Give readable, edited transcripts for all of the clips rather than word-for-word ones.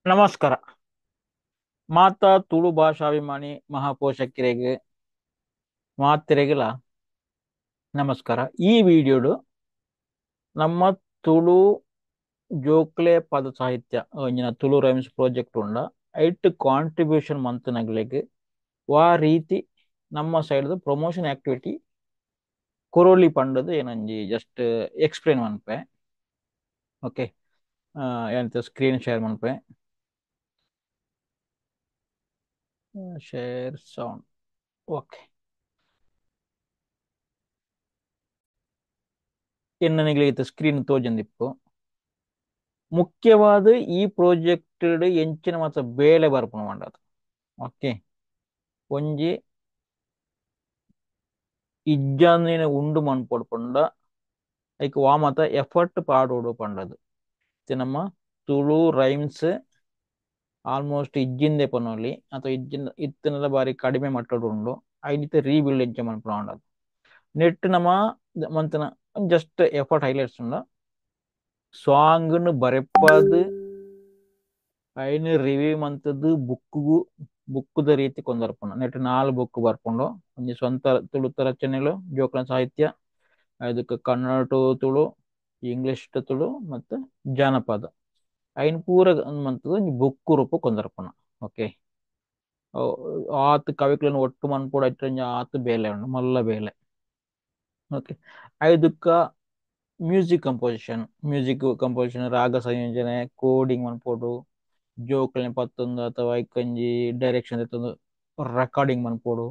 ನಮಸ್ಕಾರ. ಮಾತಾ ತುಳು ಭಾಷಾಭಿಮಾನಿ ಮಹಾಪೋಷಕರಿಗೆ ಮಾತಿರೆಗಿಲ ನಮಸ್ಕಾರ. ಈ ವಿಡಿಯೋಡು ನಮ್ಮ ತುಳು ಜೋಕ್ಲೆ ಪದ ಸಾಹಿತ್ಯ ಒಂಜಿನ ತುಳು ರೈಮ್ಸ್ ಪ್ರಾಜೆಕ್ಟ್ ಉಂಡ ಐಟ್ ಕಾಂಟ್ರಿಬ್ಯೂಷನ್ ಮಂತನಗಳಿಗೆ ವಾ ರೀತಿ ನಮ್ಮ ಸೈಡ್ ಪ್ರಮೋಷನ್ ಆಕ್ಟಿವಿಟಿ ಕೊರೋಲಿ ಪಂಡದು ಏನಂಜಿ ಜಸ್ಟ್ ಎಕ್ಸ್ಪ್ಲೇನ್ ಮನ್ಪೆ. ಓಕೆ, ಎಂತ ಸ್ಕ್ರೀನ್ ಶೇರ್ ಮನ್ಪೆ. Share sound. ಓಕೆ, ಎನ್ನನಿಗೆ ಸ್ಕ್ರೀನ್ ತೋಜಂದಿಪ್ಪು. ಮುಖ್ಯವಾದ ಈ ಪ್ರಾಜೆಕ್ಟ್ ಎಂಚಿನ ಮಾತ ಬೇಲೆ ಬರ್ಪುನ ಮಾಡದು. ಓಕೆ, ಒಂಜಿ ಇಜ್ಜಂದಿನ ಉಂಡು ಮನ್ಪೊಡ್ಪುಂಡ ಐಕ್ ವಾಮತ ಎಫರ್ಟ್ ಪಾಡೋಡು ಪಂಡದು. ನಮ್ಮ ತುಳು ರೈಮ್ಸ್ ಆಲ್ಮೋಸ್ಟ್ ಇಜ್ಜಿಂದೆ ಪನೊಲಿ ಅಥವಾ ಇಜ್ಜಿನ ಇತ್ತಿನ ಬಾರಿ ಕಡಿಮೆ ಮಟ್ಟಡು ಉಂಡು. ಐನಿತ ರೀಬಿಲ್ಡ್ ಎಂಚ ಮನ್ಪುನ ಮಾಡದು. ನೆಟ್ ನಮ್ಮ ಮಂತನ ಜಸ್ಟ್ ಎಫರ್ಟ್ ಹೈಲೈಟ್ಸ್ ಉಂಡ ಸಾಂಗ್ ಬರೆಪ್ಪದು ಐನು ರಿವ್ಯೂ ಮಂತದ್ದು ಬುಕ್ಕುದ ರೀತಿ ಕೊಂದರ್ಪುಂಡು. ನೆಟ್ 4 ಬುಕ್ ಬರ್ಪುಂಡು. ಒಂಜಿ ಸ್ವಂತ ತುಳುತ ರಚನೆಲು ಜೋಕುಲ ಸಾಹಿತ್ಯ, ಅದಕ್ಕೆ Kannada to Tulu, English to Tulu ಮತ್ತು ಜಾನಪದ ಐನ್ ಪೂರ ಮಂತದ್ದು ಒಂಜಿ ಬುಕ್ ರೂಪ ಕೊಂದರ್ಪುನ. ಓಕೆ, ಆತ್ ಕವಿಕ್ಲೆನ್ ಒಟ್ಟು ಮನ್ಪೋಡು ಐಟ್ ಆತ್ ಬೇಲೆ ಉಂಡು, ಮಲ್ಲ ಬೇಲೆ. ಓಕೆ, ಐದಕ್ಕ ಮ್ಯೂಸಿಕ್ ಕಂಪೋಸಿಷನ್ ರಾಗ ಸಂಯೋಜನೆ ಕೋಡಿಂಗ್ ಮನ್ಪೋಡು, ಜೋಕ್ಲೆನ್ ಪತ್ತೊಂದು ಅಥವಾ ಐಕೊಂಜಿ ಡೈರೆಕ್ಷನ್ ಎತ್ತೊಂದು ರೆಕಾರ್ಡಿಂಗ್ ಮನ್ಪೋಡು,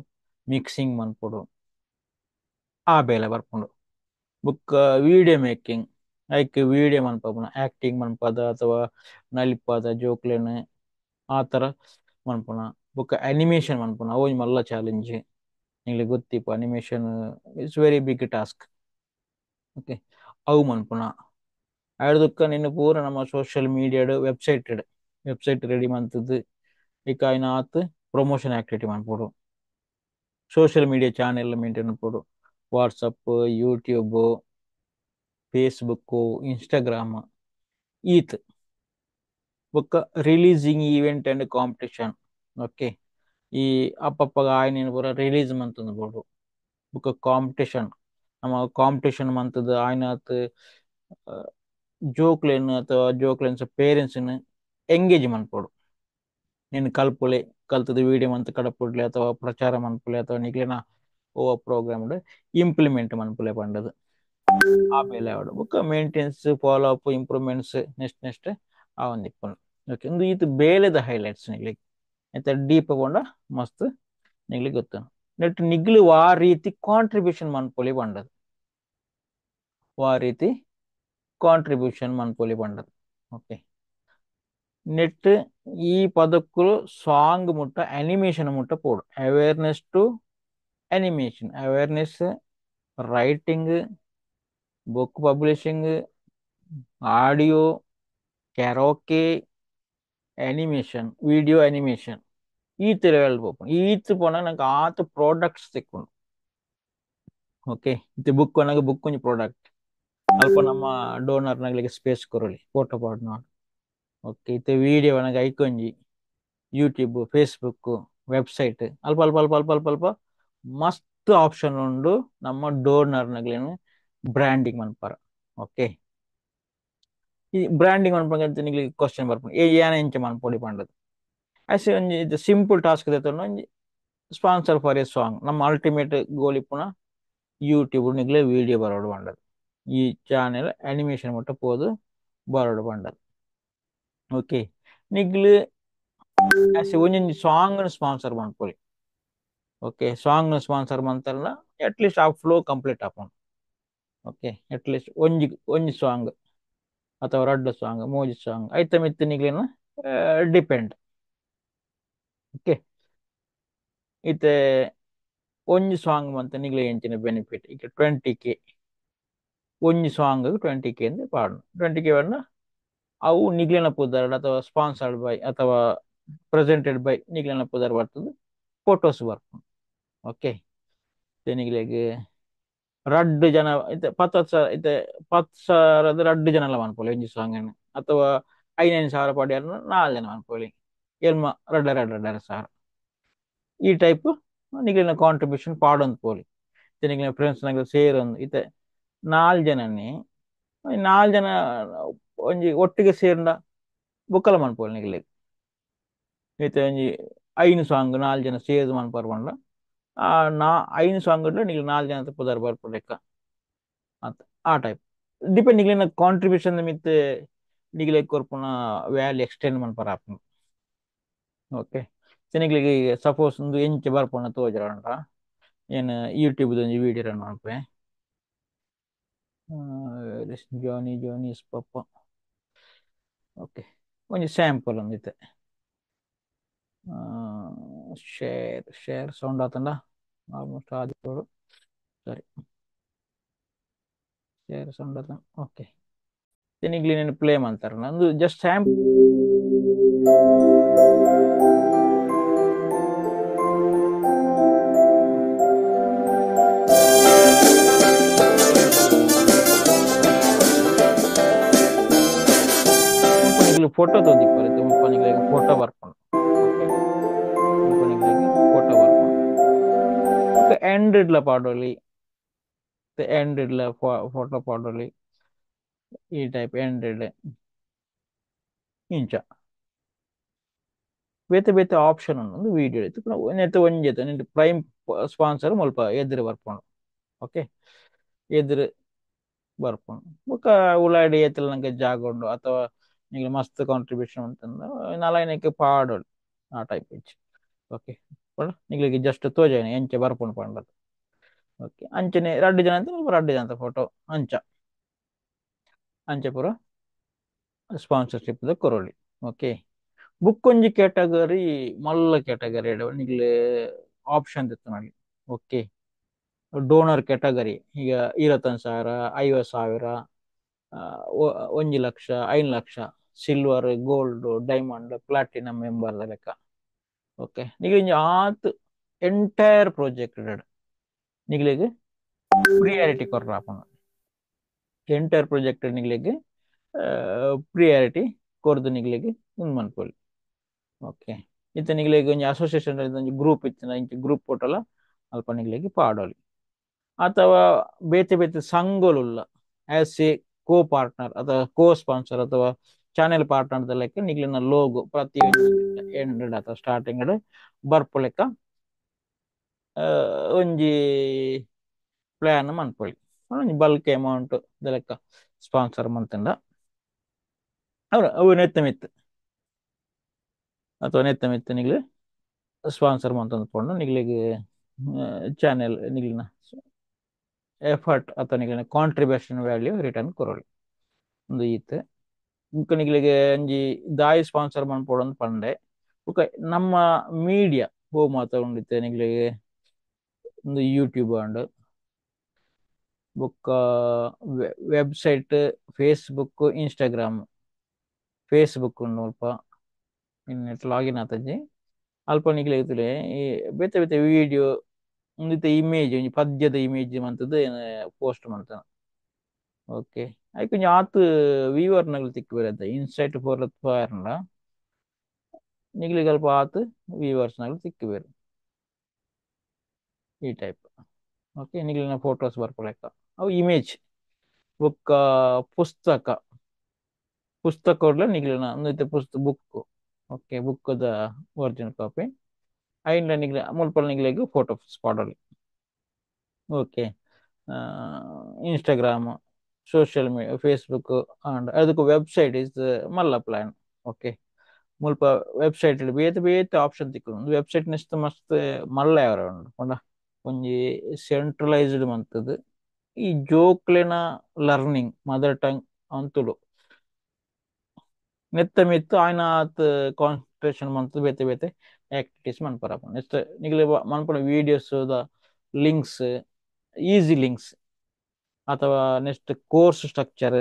ಮಿಕ್ಸಿಂಗ್ ಮನ್ಪೋಡು ಆ ಬೇಲೆ ಬರ್ಪುಂಡು. ಬುಕ್ಕ ವಿಡಿಯೋ ಮೇಕಿಂಗ್ ಐಕ್ ವಿಡಿಯೋ ಮನ್ಪುನ ಆಕ್ಟಿಂಗ್ ಮನ್ಪದ ಅಥವಾ ನಲಿಪದ ಜೋಕ್ಲೆನ್ ಆ ತರ ಮನ್ಪುನ. ಬುಕ್ಕ ಅನಿಮೇಷನ್ ಮನ್ಪುನ ಅವೊಂಜಿ ಮಲ್ಲ ಚಾಲೆಂಜ್. ನಿಂಗ್ಲಿ ಗೊತ್ತಿಪ್ಪ animation it's very big task. Okay, ಅವು ಮನ್ಪುನ. ಆಯ್ದುಕ್ಕ ನಿನ್ನ ಪೂರ ನಮ್ಮ ಸೋಷಿಯಲ್ ಮೀಡಿಯಾಡ್ ವೆಬ್ಸೈಟ್ ರೆಡಿ ಮಂತದ್ದು ಈಗ ಆಯ್ನ ಆತ್ ಪ್ರಮೋಷನ್ ಆಕ್ಟಿವಿಟಿ ಮನ್ಪೋಡು. ಸೋಷಿಯಲ್ ಮೀಡಿಯಾ ಚಾನೆಲ್ ಮೇಂಟೈನ್ ಮನ್ಪೋಡು. ವಾಟ್ಸಪ್, ಯೂಟ್ಯೂಬ್, ಫೇಸ್ಬುಕ್, ಇನ್ಸ್ಟಾಗ್ರಾಮ್ ಈತ್. ಬೊಕ್ಕ releasing event and competition. Okay, ಈ ಅಪ್ಪಗ ಆಯ್ನ ಪೂರ ರಿಲೀಸ್ ಮಂತಂದು ಬೋಡು. ಬೊಕ್ಕ ಕಾಂಪಿಟಿಷನ್ ನಮ್ಮ ಕಾಂಪಿಟಿಷನ್ ಮಂತದ್ದು ಆಯ್ನಾತ್ ಜೋಕ್ಲೆನ್ ಅಥವಾ ಜೋಕ್ಲೆನ್ಸ್ ಪೇರೆಂಟ್ಸ್ನ ಎಂಗೇಜ್ ಮನ್ಪೋಡು. ನೀನು ಕಲ್ಪುಲೆ ಕಲ್ತದ ವಿಡಿಯೋ ಮಂತ್ ಕಡಪುಡ್ಲೆ ಅಥವಾ ಪ್ರಚಾರ ಮನ್ಪುಲೆ ಅಥವಾ ನಿಕ್ಲೆನ ಓ ಪ್ರೋಗ್ರಾಮ್ ಇಂಪ್ಲಿಮೆಂಟ್ ಮನ್ಪುಲೆ ಪಂಡದು ಆ ಬೇಲೆ ಆವಡು. ಬುಕ್ಕ maintenance, follow up, improvements next ಆ ಒಂದು ಇಪ್ಪುಂಡು. ಓಕೆ, ಒಂದು ಇದು ಬೇಲೆದ ಹೈಲೈಟ್ಸ್ ನಿಗ್ಲಿಕ್ಕೆ ಆಯ್ತಾ ಡೀಪ್ ಕೊಂಡ ಮಸ್ತ್ ನಿಗ್ಲಿಕ್ಕೆ ಗೊತ್ತು. ನೆಟ್ ನಿಗ್ಲಿ ವಾ ರೀತಿ ಕಾಂಟ್ರಿಬ್ಯೂಷನ್ ಮನ್ಪೊಲಿ ಪಂಡದು. ವಾ ರೀತಿ ಕಾಂಟ್ರಿಬ್ಯೂಷನ್ ಮನ್ಪೊಲಿ ಪಂಡದು. ಓಕೆ, ನೆಟ್ ಈ ಪದಕ್ಕೂ ಸಾಂಗ್ ಮುಟ್ಟ ಅನಿಮೇಷನ್ ಮುಟ್ಟ ಪೋಡು. Awareness to animation, awareness, writing, book publishing, audio, karaoke, animation, video animation ಈ ತರ ಹೇಳ್ಬೋದು. ಈತ್ ಪೋನ ನಂಗೆ ಆತ ಪ್ರಾಡಕ್ಟ್ಸ್ ತೆಕ್ಕೊಂಡು. ಓಕೆ, ಇದು ಬುಕ್ ನನಗೆ ಬುಕ್ ಒಂಜಿ ಪ್ರಾಡಕ್ಟ್ ಅಲ್ಪ ನಮ್ಮ ಡೋನರ್ ನಗ್ಲಿಗೆ ಸ್ಪೇಸ್ ಕೊರಲಿ ಫೋಟೋ ಪಾಡ್ನ. ಓಕೆ, ಇತ್ತೆ ವಿಡಿಯೋ ನನಗೆ ಐಕೊಂಜಿ ಯೂಟ್ಯೂಬ್, ಫೇಸ್ಬುಕ್, ವೆಬ್ಸೈಟ್ ಅಲ್ಪ ಅಲ್ಪ ಅಲ್ಪ ಅಲ್ಪ ಅಲ್ಪ ಅಲ್ಪ ಮಸ್ತ್ ಆಪ್ಷನ್ ಉಂಡು ನಮ್ಮ ಡೋನರ್ ನಗ್ಲೇನು ಬ್ರ್ಯಾಂಡಿಂಗ್ ಮನ್ಪರ. ಓಕೆ, ಈ ಬ್ರ್ಯಾಂಡಿಂಗ್ ಮನ್ಪಂತ ನಿಗ್ಲಿಗೆ ಕ್ವಶನ್ ಬರ್ಪುಂಡು ಏನ ಎಂಚ ಮನ್ಪೊಡಿ ಪಂಡದು. ಆಸ್ ಒಂಜಿ ಇದು ಸಿಂಪಲ್ ಟಾಸ್ಕ್ ತೆತ್ತೊಂಡು ಒಂಜಿ ಸ್ಪಾನ್ಸರ್ ಫಾರ್ ಎ ಸಾಂಗ್. ನಮ್ಮ ಅಲ್ಟಿಮೇಟ್ ಗೋಲ್ ಇಪ್ಪುನ ಯೂಟ್ಯೂಬ್ ನಿಗ್ಲೆ ವಿಡಿಯೋ ಬರೋಡು ಪಂಡದು. ಈ ಚಾನೆಲ್ ಅನಿಮೇಷನ್ ಮುಟ್ಟ ಪೋದು ಬರೋಡು ಪಂಡದು. ಓಕೆ, ನಿಗ್ಲು ಒಂಜೊಂಜಿ ಸಾಂಗ್ ಸ್ಪಾನ್ಸರ್ ಮನ್ಪೊಲಿ. ಓಕೆ, ಸಾಂಗ್ ಸ್ಪಾನ್ಸರ್ ಮಂತಲ್ಲ ಅಟ್ಲೀಸ್ಟ್ ಆ ಫ್ಲೋ ಕಂಪ್ಲೀಟ್ ಆಪುಂಡು. ಓಕೆ, ಅಟ್ಲೀಸ್ಟ್ ಒಂಜಿ ಸಾಂಗ್ ಅಥವಾ 2 ಸಾಂಗ್ 3 ಸಾಂಗ್ ಐತ ಮಿತ್ತು ನಿಗ್ಲೇನ ಡಿಪೆಂಡ್. ಓಕೆ, ಇತ್ತೆ ಒಂಜಿ ಸಾಂಗ್ ಮಂತ ನಿಗ್ಲೆ ಎಂಚಿನ ಬೆನಿಫಿಟ್ ಈಗ 20K ಒಂಜಿ ಸಾಂಗ್ 20K ಅಂದ್ ಪಾಡ್ನ. 20K ಪಾಡ್ನ ಅವು ನಿಗ್ಲೆನ ಪುದರ್ಡ್ ಅಥವಾ ಸ್ಪಾನ್ಸರ್ಡ್ ಬೈ ಅಥವಾ ಪ್ರೆಸೆಂಟೆಡ್ ಬೈ ನಿಗ್ಲೆನ ಪುದರ್ ಬರ್ತದೆ ಫೋಟೋಸ್ ಬರ್ಪುಂಡು. ಓಕೆ, ನಿಗ್ಲೆಗ್ ರಡ್ಡ್ ಜನ ಇತ್ತೆ 10 ಸಾವಿರ ಇತ್ತೆ 10 ಸಾವಿರದ 2 ಜನ ಎಲ್ಲ ಮನ್ಪೊಲಿ ಒಂಜಿ ಸಾಂಗ್ ಅಥವಾ ಐನೈನು ಸಾವಿರ ಪಡೆಯಲು 4 ಜನ ಅನ್ಕೊಳ್ಳಿ, ಎಲ್ಮ ರಡ್ಡ ಸಾವಿರ. ಈ ಟೈಪ್ ನಿಗಲಿನ ಕಾಂಟ್ರಿಬ್ಯೂಷನ್ ಪಾಡೊಂದು ಪೋಲಿ ನಿಗಲಿನ ಫ್ರೆಂಡ್ಸ್ ನಂಗೆ ಸೇರೊಂದು ಇತ್ತೆ 4 ಜನನೇ 4 ಜನ ಒಂಜಿ ಒಟ್ಟಿಗೆ ಸೇರ್ಂಡ ಬುಕ್ಕಲ ಮನ್ಪೋಲಿ ನಿಗಲಿ ಇತ್ತೆ ಒಂಜಿ 5 ಸಾಂಗ್ 4 ಜನ ಸೇರ್ದು ಮನ್ಪಾರ್ ಪಂಡ ಆ ನಾ 5 ಸಾಂಗ್ ನಿಗಲಿ 4 ಜನ ಪುದರ್ ಬರ್ಪು ಲೆಕ್ಕ ಅಂತ ಆ ಟೈಪ್ ಡಿಪೆಂಡ್ ನಿಗಲಿನ ಕಾಂಟ್ರಿಬ್ಯೂಷನ್ ಮಿತ್ತೆ ನಿಗಲಿ ಕೊರ್ಪುನ ವ್ಯಾಲ್ಯೂ ಎಕ್ಸ್ಟೆಂಡ್ ಮನ್ಪಾರ ಆಪುಂಡು. ಓಕೆ ನಿಗಲಿಗೆ ಸಪೋಸ್ ಒಂದು ಎಂಚ ಬರ್ಪುನ ತೋಜರಂಡ ಏನು ಯೂಟ್ಯೂಬ್ ಒಂಜಿ ವಿಡಿಯೋ ರನ್ ಮಾಡ್ಪೆ ಜಾನಿ ಪಪ್ಪ. ಓಕೆ ಒಂಜಿ ಸ್ಯಾಂಪಲ್ ಒಂದಿತ್ತೆ ಶೇರ್ ಸೌಂಡ್ ಆತಂಡ ಆಲ್ಮೋಸ್ಟ್ ಆದಿಪ್ಪಡು ಸರಿ ಶೇರ್ ಸೌಂಡ್ ಆತ. ಓಕೆ ನಿಗ್ಲಿ నేను ಪ್ಲೇ ಮಾಡ್ತಾರ ನಂದು ಜಸ್ಟ್ ಸ್ಯಾಂಪಲ್ ಫೋಟೋ ತೊಂದಿಪ್ಪರೆ ಮುಪ್ಪನಿಗೆ ಫೋಟೋ ಬರ್ಕೊಂಡು ಮುಪ್ಪನಿಗೆ ಫೋಟೋ ಬರ್ಕೊಂಡು ಓಕೆ ಎಂಡ್ ಇಡ್ಲ ಪಾಡೋಲಿ ಎಂಡ್ ಇಡ್ಲ ಫೋಟೋ ಪಾಡೋಲಿ ಈ ಟೈಪ್ ಎಂಡ್ ಇಡ್ ಇಂಚ ಬೇತೆ ಬೇತೆ ಆಪ್ಷನ್ ಒಂದು ವಿಡಿಯೋ ಇತ್ತು ನೆತ್ತ ಒಂಜೆತ ನಿಂದು ಪ್ರೈಮ್ ಸ್ಪಾನ್ಸರ್ ಮುಲ್ಪ ಎದುರು ಬರ್ಕೊಂಡು ಓಕೆ ಎದುರು ಬರ್ಕೊಂಡು ಬೊಕ್ಕ ಉಲಾಡಿ ಎತ್ತಲ ನಂಗೆ ಜಾಗ ಉಂಡು ಅಥವಾ ನಿಂಗೆ ಮಸ್ತ್ ಕಾಂಟ್ರಿಬ್ಯೂಷನ್ ಅಂತಂದ ನಲೈನಕ್ಕೆ ಪಾಡೋಡು ಆ ಟೈಪ್ ಇಚ್ಚಿ ಓಕೆ ನಿಗ್ಲಿಗೆ ಜಸ್ಟ್ ತೋಜಾನೆ ಎಂಚೆ ಬರ್ಪುಂಡು ಪಂಡದು. ಓಕೆ ಅಂಚನೆ 2 ಜನ ಅಂತ 2 ಜನ ಅಂತ ಫೋಟೋ ಅಂಚ ಅಂಚೆ ಪೂರ ಸ್ಪಾನ್ಸರ್ಶಿಪ್ ಕೊರೋಳಿ. ಓಕೆ ಬುಕ್ ಒಂಜಿ ಕ್ಯಾಟಗರಿ ಮಲ್ಲ ಕ್ಯಾಟಗರಿ ನಿಗ್ಲೆ ಆಪ್ಷನ್ ಇತ್ತು ನೋಡಿ. ಓಕೆ ಡೋನರ್ ಕ್ಯಾಟಗರಿ ಈಗ 20,000 50,000 1,00,000 5,00,000 silver gold diamond platinum member ಲೆಕ್ಕ. ಓಕೆ ನಿಗ್ಲಿ ಆತ್ ಎಂಟೈರ್ ಪ್ರಾಜೆಕ್ಟ್ ನಿಗ್ಲಿಗೆ ಪ್ರಿಯಾರಿಟಿ ಕೊರ್ರಾಪನ ಎಂಟೈರ್ ಪ್ರಾಜೆಕ್ಟ್ ನಿಗ್ಲಿಗೆ ಪ್ರಿಯಾರಿಟಿ ಕೊರ್ದು ನಿಗ್ಲಿಗೆ ಮುಂದ್ ಮನ್ಪೊಲಿ. ಓಕೆ ಇತ್ತ ನಿಗ್ಲಿಗೆ ಒಂಜಿ ಅಸೋಸಿಯೇಷನ್ ಒಂಜಿ ಗ್ರೂಪ್ ಇತ್ತಿನ ಇಂಚ ಗ್ರೂಪ್ ಪೋಟಲ ಅಲ್ಪ ನಿಗ್ಲಿಗೆ ಪಾಡೋಲಿ ಅಥವಾ ಬೇತೆ ಬೇತೆ ಸಂಘಲುಲ್ಲ ಆಸ್ ಎ ಕೋ ಪಾರ್ಟ್ನರ್ ಅಥವಾ ಕೋ ಸ್ಪಾನ್ಸರ್ ಅಥವಾ ಚಾನೆಲ್ ಪಾರ್ಟ್ನರ್ ಲೆಕ್ಕ ನಿಗ್ಲಿನ ಲೋಗೋ ಪ್ರತಿ ಎಂಡ್ ಅಥವಾ ಸ್ಟಾರ್ಟಿಂಗ್ ಬರ್ಪು ಲೆಕ್ಕ ಒಂಜಿ ಪ್ಲಾನ್ ಮನ್ಪೊಳಿ ಒಂಜಿ ಬಲ್ಕ್ ಅಮೌಂಟ್ ಲೆಕ್ಕ ಸ್ಪಾನ್ಸರ್ ಮಂತಂಡ ಅವು ನೆತ್ತ ಮಿತ್ತು ಅಥವಾ ನೆತ್ತ ಮಿತ್ತು Nigli sponsor ಮಂತಂದು Pandu ನಿಗ್ಲಿಗೆ channel ನಿಗ್ಲಿನ effort ಅಥವಾ ನಿಗ್ಲಿನ ಕಾಂಟ್ರಿಬ್ಯೂಷನ್ ವ್ಯಾಲ್ಯೂ ರಿಟರ್ನ್ ಕೊರೋಳಿ ಒಂದು ಈತ್ ಬುಕ್ಕ ನಿಗ್ಲಿಗೆ ಒಂಜಿ ದಾಯಿ ಸ್ಪಾನ್ಸರ್ ಮನ್ಪೊಡು ಪಂಡೆ ಬುಕ್ಕ ನಮ್ಮ ಮೀಡಿಯಾ ಹೋ ಮಾತ ಉಂಡಿತ್ತೆ ನಿಗ್ಲಿಗೆ ಒಂದು YouTube and book website Facebook Instagram Facebook ಉಂಡು ಅಲ್ಪ ನೆಟ್ ಲಾಗಿನ್ ಆತಜ್ಜಿ ಅಲ್ಪ ನಿಗ್ಲಿಗೆ ಈ ಬೇತೆ ಬೇತೆ ವಿಡಿಯೋ ಒಂದಿತ್ತ ಇಮೇಜ್ ಒಂಜಿ ಪದ್ಯದ ಇಮೇಜ್ ಮಂತದ್ದು ಪೋಸ್ಟ್ ಮಾಡ್ತಾನ. ಓಕೆ ಐಕ್ ಒಂಜಿ ಆತ್ ವ್ಯೂವರ್ ನಗಲು ತಿಕ್ಕು ಬೇರೆ ಇನ್ಸೈಟ್ ಫೋರ್ ಪಾರ್ಂಡ ನಿಗ್ಲಿಗೆ ಅಲ್ಪ ಆತ್ ವ್ಯೂವರ್ಸ್ ನಗಲು ತಿಕ್ಕು ಬೇರೆ ಈ ಟೈಪ್. ಓಕೆ ನಿಗ್ಲಿನ ಫೋಟೋಸ್ ಬರ್ಕೊಳೆಕ್ಕ ಅವು ಇಮೇಜ್ ಬುಕ್ಕ ಪುಸ್ತಕ ನಿಗ್ಲಿನ ಒಂದೈತೆ ಬುಕ್. ಓಕೆ ಬುಕ್ಕದ ಒರಿಜಿನಲ್ ಕಾಪಿ ಐಂಡ ನಿಗ್ಲಿ ಮುಲ್ಪಲ್ ನಿಗ್ಲಿಗೆ ಫೋಟೋಸ್ ಪಾಡೋಲಿ. Okay Instagram social media Facebook and ಅದಕ್ಕೆ ವೆಬ್ಸೈಟ್ ಇಸ್ ಮಲ್ಲ ಪ್ಲಾನ್. ಓಕೆ ಮುಲ್ಪ ವೆಬ್ಸೈಟ್ ಬೇತೆ ಬೇತೆ ಆಪ್ಷನ್ ತಿಕ್ಕು ವೆಬ್ಸೈಟ್ ನೆಕ್ಸ್ಟ್ ಮಸ್ತ್ ಮಲ್ಲ ಯಾವರ ಉಂಡು ಪಂಡ ಒಂಜಿ ಸೆಂಟ್ರಲೈಸ್ಡ್ ಮಂತದ್ದು ಈ ಜೋಕ್ಲೆನ ಲರ್ನಿಂಗ್ ಮದರ್ ಟಂಗ್ ಅಂತುಡು ನೆತ್ತ ಮಿತ್ತು ಆಯ್ನ ಆತ್ ಕಾನ್ಸಂಟ್ರೇಷನ್ ಮಂತ್ ಬೇತೆ ಬೇತೆ ಆಕ್ಟಿವಿಟೀಸ್ ಮನ್ಪರಪ ನೆಕ್ಸ್ಟ್ ನಿಗ್ಲಿ ಮನ್ಪುನ ವಿಡಿಯೋಸ್ ದ ಲಿಂಕ್ಸ್ ಈಸಿ ಲಿಂಕ್ಸ್ ಅಥವಾ ನೆಕ್ಸ್ಟ್ ಕೋರ್ಸ್ ಸ್ಟ್ರಕ್ಚರ್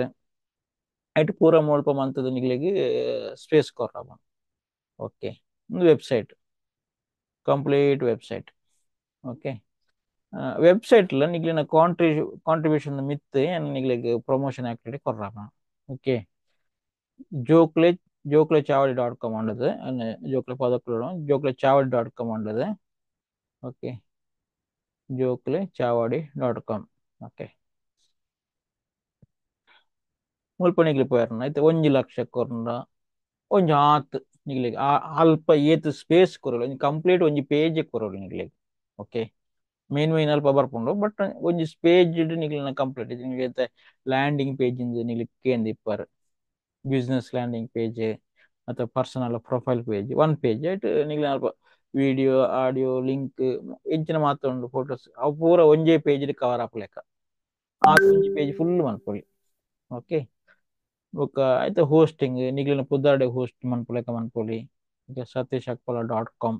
ಐಟ್ ಪೂರ ಮುಲ್ಪ ಮಂತದ ನಿಗ್ಲಿಗೆ ಸ್ಪೇಸ್ ಕೊರ್ರಪ. ಓಕೆ ಒಂದು ವೆಬ್ಸೈಟ್ ಕಂಪ್ಲೀಟ್ ವೆಬ್ಸೈಟ್. ಓಕೆ ವೆಬ್ಸೈಟ್ಲ ನಿಗ್ಲಿನ ಕಾಂಟ್ರಿಬ್ಯೂಷನ್ ಮಿತ್ ನಿಗ್ಲಿಗೆ ಪ್ರಮೋಷನ್ ಆಕ್ಟಿವಿಟಿ ಕೊರ್ರಪ. ಓಕೆ ಜೋಕ್ಲೆ ಜೋಕ್ಲೆ ಚಾವಡಿ ಡಾಟ್ ಕಾಮ್ ಉಂಡದು ಜೋಕ್ಲೆ ಪದಕ್ಕಳು ಜೋಕ್ಲೆ ಚಾವಡಿ ಡಾಟ್ ಕಾಮ್ ಉಂಡದು. ಓಕೆ, ಜೋಕ್ಲೆ ಚಾವಡಿ ಡಾಟ್ ಕಾಮ್. ಓಕೆ, ಮುಲ್ಪ ನಿಗ್ಲಿ ಪೋಯರ್ನ ಐತೆ 1,00,000 ಕೊರ್ನ ಒಂಜಿ ಆತ್ ನಿಗ್ಲಿಗೆ ಅಲ್ಪ ಏತ್ ಸ್ಪೇಸ್ ಕೊರೊಲಿ ಒಂಜಿ ಕಂಪ್ಲೀಟ್ ಒಂಜಿ ಪೇಜ್ ಕೊರೊಲಿ ನಿಗ್ಲಿಗೆ. ಓಕೆ, ಮೇನ್ ಅಲ್ಪ ಬರ್ಪುಂಡು ಬಟ್ ಒಂಜಿ page ನಿಗ್ಲಿನ complete Nigli landing page Nigli ಕೇಂದ್ರ ಇಪ್ಪರ್ ಬಿಸ್ನೆಸ್ ಲ್ಯಾಂಡಿಂಗ್ ಪೇಜ್ ಅಥವಾ personal profile page one page ಆಯ್ತು ನಿಗ್ಲಿನ ಅಲ್ಪ ವಿಡಿಯೋ ಆಡಿಯೋ ಲಿಂಕ್ ಎಂಚಿನ ಮಾತ್ರ ಉಂಡು ಫೋಟೋಸ್ ಅವು ಪೂರ ಒಂಜೇ ಪೇಜ್ ಕವರ್ ಆಪ್ಲೆಕ್ಕ ಆ ಒಂಜಿ ಪೇಜ್ ಫುಲ್ ಮನ್ಪೊಲಿ. ಓಕೆ, ಬೊಕ್ಕ ಐತೆ ಹೋಸ್ಟಿಂಗ್ ನಿಗ್ಲಿನ ಪುದಾರ್ಡೆ ಹೋಸ್ಟ್ ಮನ್ಪೊಲೆಕ್ಕ ಮನ್ಪೊಲಿ. ಸತೀಶ್ ಅಕ್ಪಲ ಡಾಟ್ ಕಾಮ್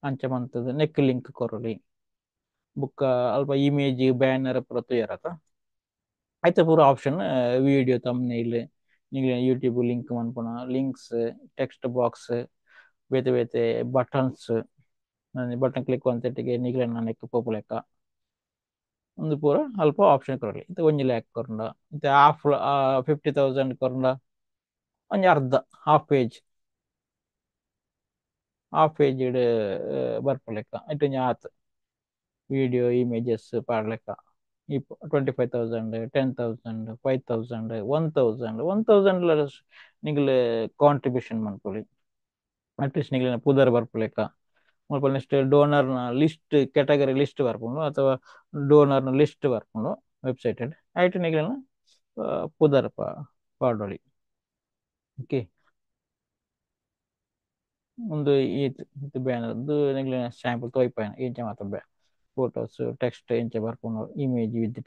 ಅಂಚ ಮಂತದ ನೆಕ್ ಲಿಂಕ್ ಕೊರೊಲಿ. ಬುಕ್ಕ ಅಲ್ಪ ಇಮೇಜ್ ಬ್ಯಾನರ್ ಪೂರ ತೂಯರತ ಐತೆ ಪೂರ ಆಪ್ಷನ್ ವಿಡಿಯೋ ತಮ್ನೇಲ್ ನಿಗ್ಲಿನ ಯೂಟ್ಯೂಬ್ ಲಿಂಕ್ ಮನ್ಪುನ ಲಿಂಕ್ಸ್ ಟೆಕ್ಸ್ಟ್ ಬಾಕ್ಸ್ ಬೇತೆ ಬೇತೆ ಬಟನ್ಸ್ ಬಟನ್ ಕ್ಲಿಕ್ ಒಂತೆಟ್ಟಿಗೆ ನಿಗ್ಲಿನ ನೆಕ್ ಪೋಪುಲೆಕ್ಕ ಒಂದು ಪೂರ ಅಲ್ಪ ಆಪ್ಷನ್ ಕೊರಲಿ. ಇತ್ತೆ 1,00,000 ಕೊರ್ಂಡ ಇತ್ತೆ ಹಾಫ್ 50,000 ಕೊರ್ಂಡ ಒಂಜಿ ಅರ್ಧ ಹಾಫ್ ಪೇಜ್ ಬರ್ಪುಲೆಕ್ಕ ಐಟ್ ಒಂಜಿ ಆತ್ ವಿಡಿಯೋ ಇಮೇಜಸ್ ಪಾಡ್ಲೆಕ್ಕ ಈ 25,000 10,000 5,000 1,000 ನಿಗ್ಲು ಕಾಂಟ್ರಿಬ್ಯೂಷನ್ ಮನ್ಪೊಲಿ. ಅಟ್ಲೀಸ್ಟ್ ನಿಗ್ಲಿನ ಪುದರ್ ಬರ್ಪುಲೆಕ್ಕ ಮುಲ್ಪ ನೆಕ್ಸ್ಟ್ ಡೋನರ್ನ ಲಿಸ್ಟ್ ಕ್ಯಾಟಗರಿ ಲಿಸ್ಟ್ ಬರ್ಪುಂಡು ಅಥವಾ ಡೋನರ್ನ ಲಿಸ್ಟ್ ಬರ್ಪುಂಡು ವೆಬ್ಸೈಟ್ ಐಟ್ ನಿಗ್ಲಿನ ಪುದರ್ ಪಾಡೊಲಿ. ಓಕೆ, ಒಂದು ಈತ್ ಬ್ಯಾನರ್ ನಿಗ್ಲಿನ ಸ್ಯಾಂಪಲ್ ತೋಯ್ಪಾಯನ ಎಂಚ ಮಾತ ಫೋಟೋಸ್ ಟೆಕ್ಸ್ಟ್ ಎಂಚ ಬರ್ಪುಂಡು ಇಮೇಜ್ ವಿತ್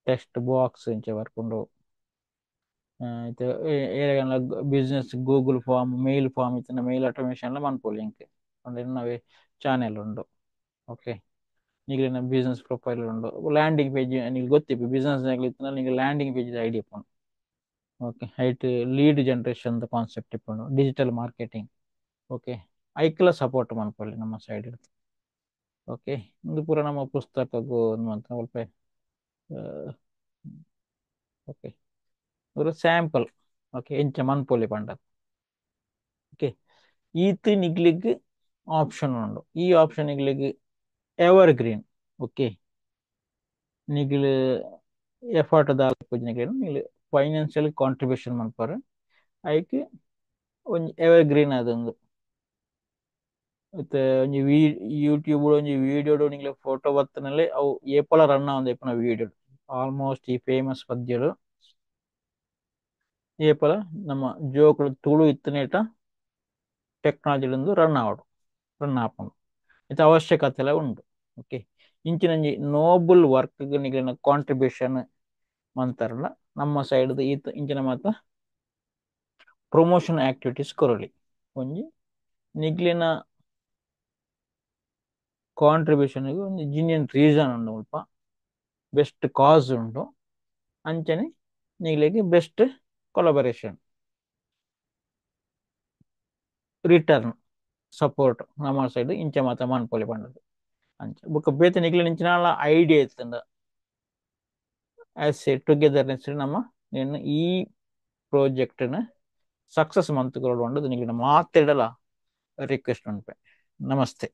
ಟೆಕ್ಸ್ಟ್ ಬಾಕ್ಸ್ ಎಂಚ ಬರ್ಪುಂಡು. ಏರೆಗಲ ಬಿಸ್ನೆಸ್ ಗೂಗಲ್ ಫಾರ್ಮ್ ಮೇಲ್ ಫಾರ್ಮ್ ಇತ್ತಿನ ಮೇಲ್ ಆಟೋಮೇಷನ್ ಮನ್ಪೊಲಿ ಇಂಕ್ ನವೆ ಚಾನೆಲ್ ಉಂಡು. ಓಕೆ, ನಿಗ್ಲಿನ ಬಿಸ್ನೆಸ್ ಪ್ರೊಫೈಲ್ ಉಂಡು ಲ್ಯಾಂಡಿಂಗ್ ಪೇಜ್ ನಿಮ್ಗೆ ಗೊತ್ತಿಪ್ಪು ಬಿಸ್ನೆಸ್ ಇತ್ತಿನ ನಿಮ್ಗೆ ಲ್ಯಾಂಡಿಂಗ್ ಪೇಜ್ ಐಡಿಯಾ ಇಪ್ಪುಂಡು. ಓಕೆ, ಐಟ್ ಲೀಡ್ ಜನರೇಷನ್ ಕಾನ್ಸೆಪ್ಟ್ ಇಪ್ಪುಂಡು ಡಿಜಿಟಲ್ ಮಾರ್ಕೆಟಿಂಗ್. ಓಕೆ, ಐಕ್ಲ ಸಪೋರ್ಟ್ ಮನ್ಪೊಲಿ ನಮ್ಮ ಸೈಡ್. ಓಕೆ, ಇದು ಪೂರ ನಮ್ಮ ಪುಸ್ತಕಗೂ ಸ್ವಲ್ಪ ಓಕೆ ഒരു ಸ್ಯಾಂಪಲ್. ಓಕೆ, ಎಂಚ ಮನ್ಪೊಲಿ ಪಂಡ. ಓಕೆ, ಈತ್ ನಿಗ್ಲಿಗ್ ಆಪ್ಷನ್ ಉಂಡು ಈ ಆಪ್ಷನ್ ನಿಗ್ಲಿಗ್ ಎವರ್ ಗ್ರೀನ್. ಓಕೆ, ನಿಗ್ಲು ಎಫರ್ಟ್ ನಿಗ್ಲು ಫೈನಾನ್ಷಿಯಲ್ ಕಾಂಟ್ರಿಬ್ಯೂಷನ್ ಮನ್ಪರ್ ಐಕ್ ಒಂಜಿ ಎವರ್ ಗ್ರೀನ್ ಅದೊಂದು ಮತ್ತೆ ಒಂಜಿ ಯೂಟ್ಯೂಬ್ ಒಂಜಿ ವಿಡಿಯೋ ನಿಗ್ಲೆ ಫೋಟೋ ಬತ್ತನಲ್ಲೇ ಅವು ಏಪಲ ರನ್ ಆವಂದ ಏಪನ ವಿಡಿಯೋ ಆಲ್ಮೋಸ್ಟ್ ಈ ಫೇಮಸ್ ಪದ್ಯಲು ಏಪಲ ನಮ್ಮ ಜೋಕುಲು ತುಳು ಇತ್ತನೇಟ ಟೆಕ್ನಾಲಜಿಲಿಂದು ರನ್ ಆಪುಂಡು ಇದು ಅವಶ್ಯಕತೆ ಎಲ್ಲ ಉಂಡು. ಓಕೆ, ಇಂಚಿನಂಜಿ ನೋಬಲ್ ವರ್ಕ್ ನಿಗ್ಲಿನ ಕಾಂಟ್ರಿಬ್ಯೂಷನ್ ಮಂತಾರಲ್ಲ ನಮ್ಮ ಸೈಡ್ ಇಂಚಿನ ಮಾತ ಪ್ರಮೋಷನ್ ಆಕ್ಟಿವಿಟೀಸ್ ಕೊರಲಿ ಒಂಜಿ ನಿಗ್ಲಿನ ಕಾಂಟ್ರಿಬ್ಯೂಷನ್ ಒಂದು ಜಿನ್ಯನ್ ರೀಸನ್ ಉಂಡು ಮುಲ್ಪ ಬೆಸ್ಟ್ ಕಾಸ್ ಉಂಡು ಅಂಚನೆ ನಿಗ್ಲಿಗೆ ಬೆಸ್ಟ್ ಕೊಲಬರೇಷನ್ ರಿಟರ್ನ್ ಸಪೋರ್ಟ್ ನಮ್ಮ ಸೈಡ್ ಇಂಚ ಮಾತ ಮನ್ಪೊಲಿ ಪಂಡದು ಅಂಚ ಬೊಕ್ಕ ಬೇತೆ ನಿಗ್ಲಿನ ಇಂಚಿನ ಐಡಿಯಾ ಇತ್ತಂಡ ಆಸ್ ಎ ಟುಗೆದರ್ನೆಸ್ ನಮ್ಮ ಈ ಪ್ರಾಜೆಕ್ಟ್ನ ಸಕ್ಸಸ್ ಮಂತ್ ಕೊರಡು ನಿಗ್ಲಿನ ಮಾತಾಡಲ ರಿಕ್ವೆಸ್ಟ್ ಉಂಟು. ನಮಸ್ತೆ.